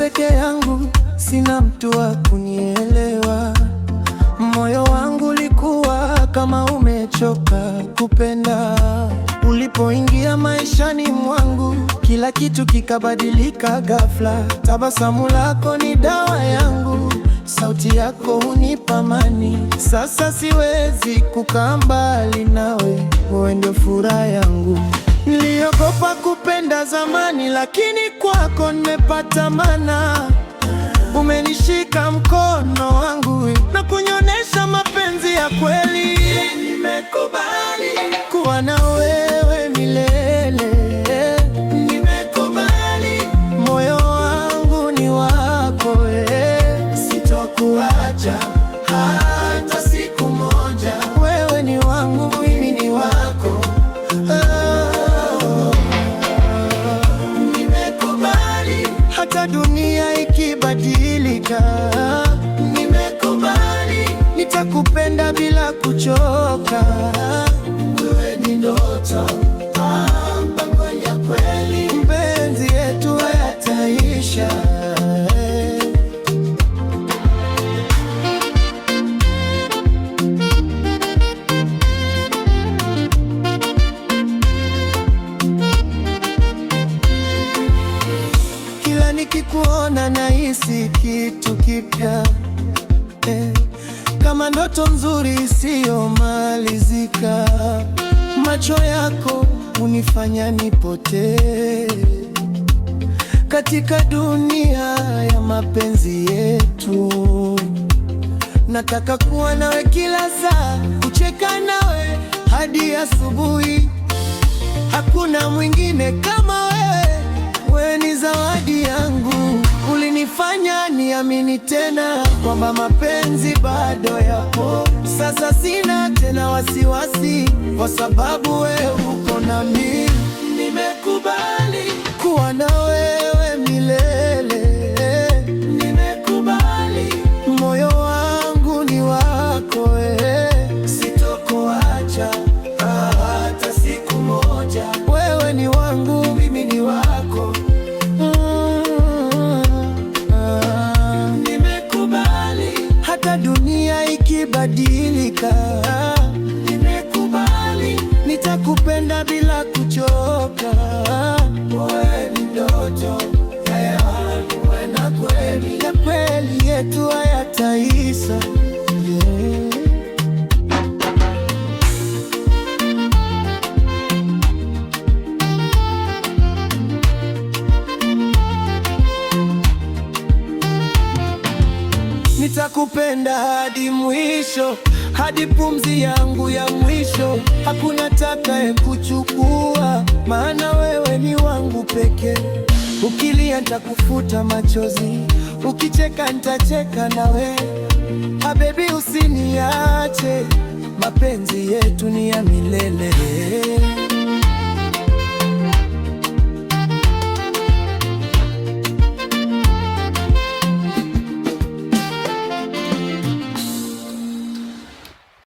peke yangu, sina mtu wa kunielewa. Moyo wangu ulikuwa kama umechoka kupenda. Ulipoingia maishani mwangu, kila kitu kikabadilika ghafla. Tabasamu lako ni dawa yangu, sauti yako hunipa amani. Sasa siwezi kukaa mbali nawe, wewe ndio furaha yangu. Niliogopa kupenda zamani, lakini kwako nimepata maana. Umenishika mkono wangu na kunionesha mapenzi ya kweli. Nimekubali kuwa na wewe milele. Nimekubali, moyo wangu ni wako, sitokuacha hata siku moja. Wewe ni wangu, mimi ni wako. Nimekubali hata dunia ikibadilika. Nimekubali, nitakupenda bila kuchoka. Wewe ni ndoto, mpango ya kweli. Mpenzi yetu hayataisha. Kila nikikuona nahisi kitu kipya, kama ndoto nzuri isiyomalizika. Macho yako hunifanya nipotee katika dunia ya mapenzi yetu. Nataka kuwa nawe kila saa, kucheka nawe hadi asubuhi. Hakuna mwingine kama wewe, wewe ni zawadi yangu. Ulinifanya niamini tena kwamba mapenzi bado yapo. Sasa sina tena wasiwasi, kwa sababu wewe uko nami. Nimekubali kuwa na wewe milele. Nimekubali, moyo wangu ni wako, sitokuacha hata siku moja. Wewe ni wangu, mimi ni wako. Hata dunia ikibadilika. Nimekubali, nitakupenda bila kuchoka. Wewe ni ndoto yangu, na kweli, ya kweli yetu hayataisha. Nitakupenda hadi mwisho, hadi pumzi yangu ya mwisho. Hakuna atakaye kuchukua, maana wewe ni wangu pekee. Ukilia nitakufuta machozi, ukicheka nitacheka nawe. Baby, usiniache, mapenzi yetu ni ya milele.